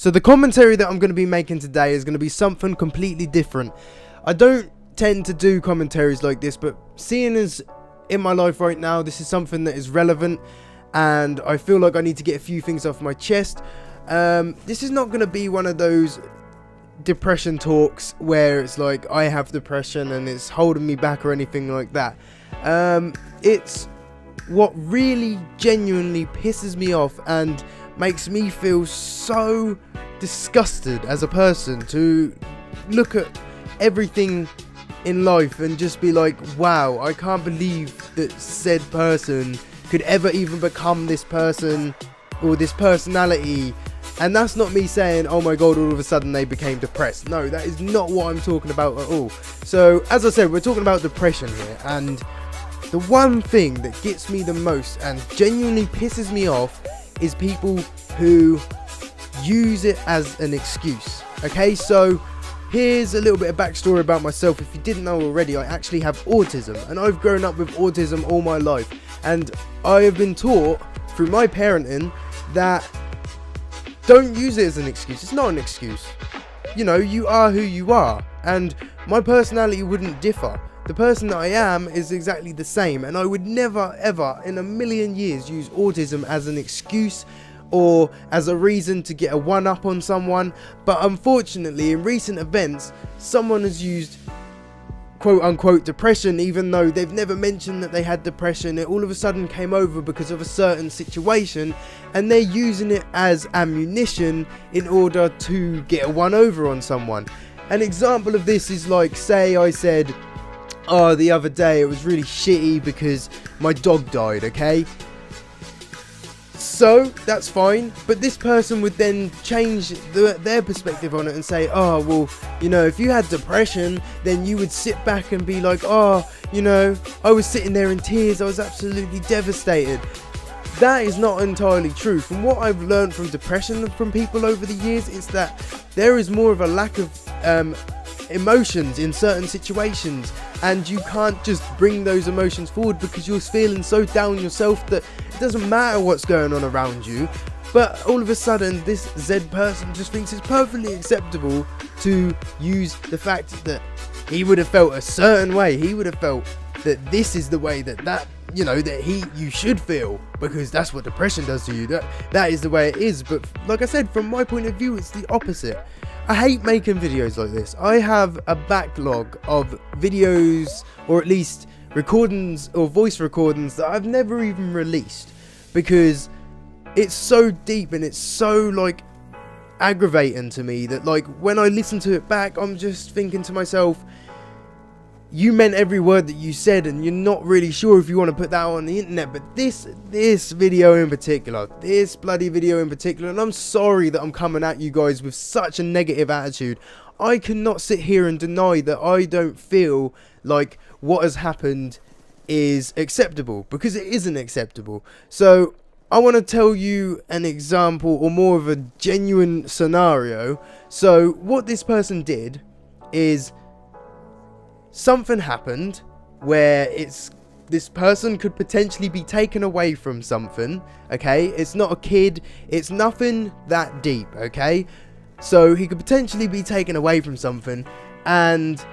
So the commentary that I'm going to be making today is going to be something completely different. I don't tend to do commentaries like this, but seeing as in my life right now, this is something that is relevant and I feel like I need to get a few things off my chest. This is not going to be one of those depression talks where it's like I have depression and it's holding me back or anything like that. It's what really genuinely pisses me off and makes me feel so disgusted as a person to look at everything in life and just be like, wow, I can't believe that said person could ever even become this person or this personality. And that's not me saying, oh my god, all of a sudden they became depressed. No, that is not what I'm talking about at all. So as I said, we're talking about depression here, and the one thing that gets me the most and genuinely pisses me off is people who use it as an excuse. Okay, so here's a little bit of backstory about myself. If you didn't know already, I actually have autism, and I've grown up with autism all my life, and I have been taught through my parenting that don't use it as an excuse. It's not an excuse. You know, you are who you are, and my personality wouldn't differ. The person that I am is exactly the same, and I would never ever in a million years use autism as an excuse or as a reason to get a one-up on someone. But unfortunately, in recent events, someone has used quote-unquote depression, even though they've never mentioned that they had depression. It all of a sudden came over because of a certain situation, and they're using it as ammunition in order to get a one-over on someone. An example of this is like, say I said, oh, the other day it was really shitty because my dog died, okay? So, that's fine, but this person would then change their perspective on it and say, oh, well, you know, if you had depression, then you would sit back and be like, oh, you know, I was sitting there in tears, I was absolutely devastated. That is not entirely true. From what I've learned from depression from people over the years, is that there is more of a lack of emotions in certain situations, and you can't just bring those emotions forward because you're feeling so down yourself that it doesn't matter what's going on around you. But all of a sudden this Z person just thinks it's perfectly acceptable to use the fact that he would have felt a certain way. He would have felt that this is the way that you know, that you should feel, because that's what depression does to you. That is the way it is. But like I said, from my point of view, it's the opposite. I hate making videos like this. I have a backlog of videos, or at least recordings or voice recordings, that I've never even released because it's so deep and it's so like aggravating to me that like when I listen to it back, I'm just thinking to myself, you meant every word that you said, and you're not really sure if you want to put that on the internet. But this video in particular, this bloody video in particular, and I'm sorry that I'm coming at you guys with such a negative attitude. I cannot sit here and deny that I don't feel like what has happened is acceptable, because it isn't acceptable. So I want to tell you an example, or more of a genuine scenario. So what this person did is, something happened where this person could potentially be taken away from something, okay? It's not a kid, it's nothing that deep, okay? So he could potentially be taken away from something, and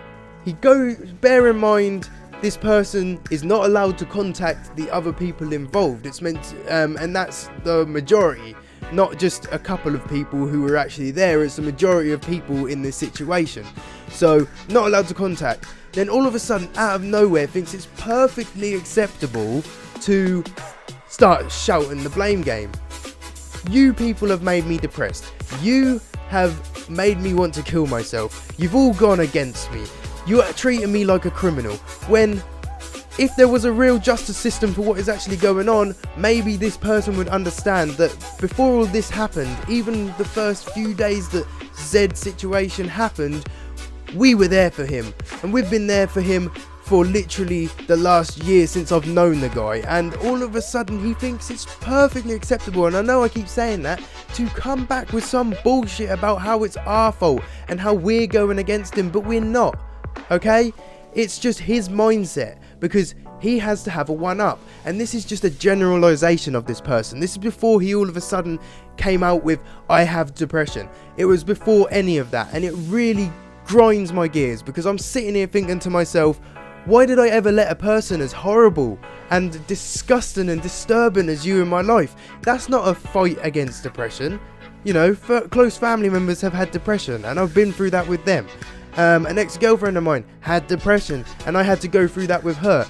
bear in mind, this person is not allowed to contact the other people involved. It's meant to, and that's the majority, not just a couple of people who were actually there. It's the majority of people in this situation. So not allowed to contact. Then all of a sudden, out of nowhere, thinks it's perfectly acceptable to start shouting the blame game. You people have made me depressed. You have made me want to kill myself. You've all gone against me. You are treating me like a criminal, when if there was a real justice system for what is actually going on, maybe this person would understand that before all this happened, even the first few days that Z situation happened, we were there for him, and we've been there for him for literally the last year since I've known the guy. And all of a sudden he thinks it's perfectly acceptable, and I know I keep saying that, to come back with some bullshit about how it's our fault and how we're going against him, but we're not, okay? it's just his mindset, because he has to have a one-up. And this is just a generalization of this person. This is before he all of a sudden came out with, I have depression. It was before any of that, and it really grinds my gears, because I'm sitting here thinking to myself, why did I ever let a person as horrible and disgusting and disturbing as you in my life? That's not a fight against depression. You know, close family members have had depression, and I've been through that with them. An ex-girlfriend of mine had depression, and I had to go through that with her.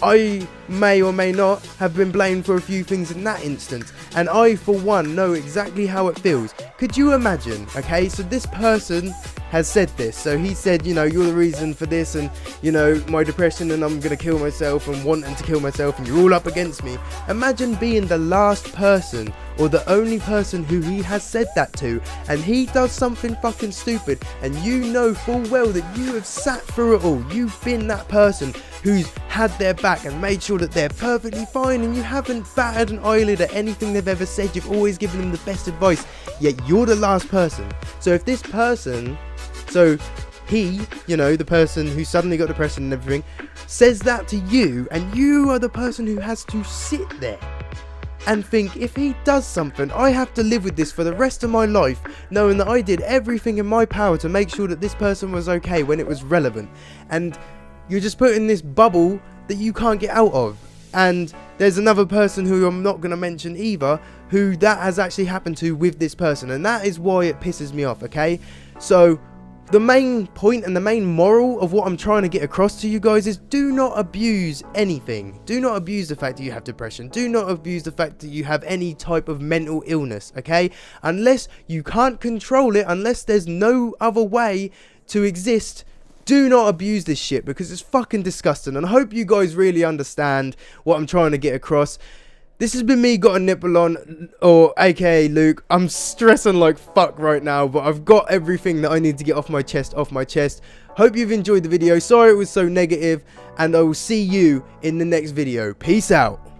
I may or may not have been blamed for a few things in that instance, and I, for one, know exactly how it feels. Could you imagine? Okay, so this person has said this. So he said, you know, you're the reason for this, and, you know, my depression, and I'm gonna kill myself, and wanting to kill myself, and you're all up against me. Imagine being the last person, or the only person who he has said that to, and he does something fucking stupid, and you know full well that you have sat through it all. You've been that person who's had their back and made sure that they're perfectly fine, and you haven't batted an eyelid at anything they've ever said. You've always given them the best advice, yet you're the last person. So if this person, so he, you know, the person who suddenly got depression and everything, says that to you, and you are the person who has to sit there and think, if he does something, I have to live with this for the rest of my life, knowing that I did everything in my power to make sure that this person was okay when it was relevant. And you're just put in this bubble that you can't get out of. And there's another person who I'm not going to mention either, who that has actually happened to with this person, and that is why it pisses me off, okay? So the main point and the main moral of what I'm trying to get across to you guys is, do not abuse anything. Do not abuse the fact that you have depression. Do not abuse the fact that you have any type of mental illness, okay? Unless you can't control it, unless there's no other way to exist, do not abuse this shit, because it's fucking disgusting. And I hope you guys really understand what I'm trying to get across. This has been me, Got a Nipple On, or aka Luke. I'm stressing like fuck right now, but I've got everything that I need to get off my chest. Hope you've enjoyed the video. Sorry it was so negative, and I will see you in the next video. Peace out.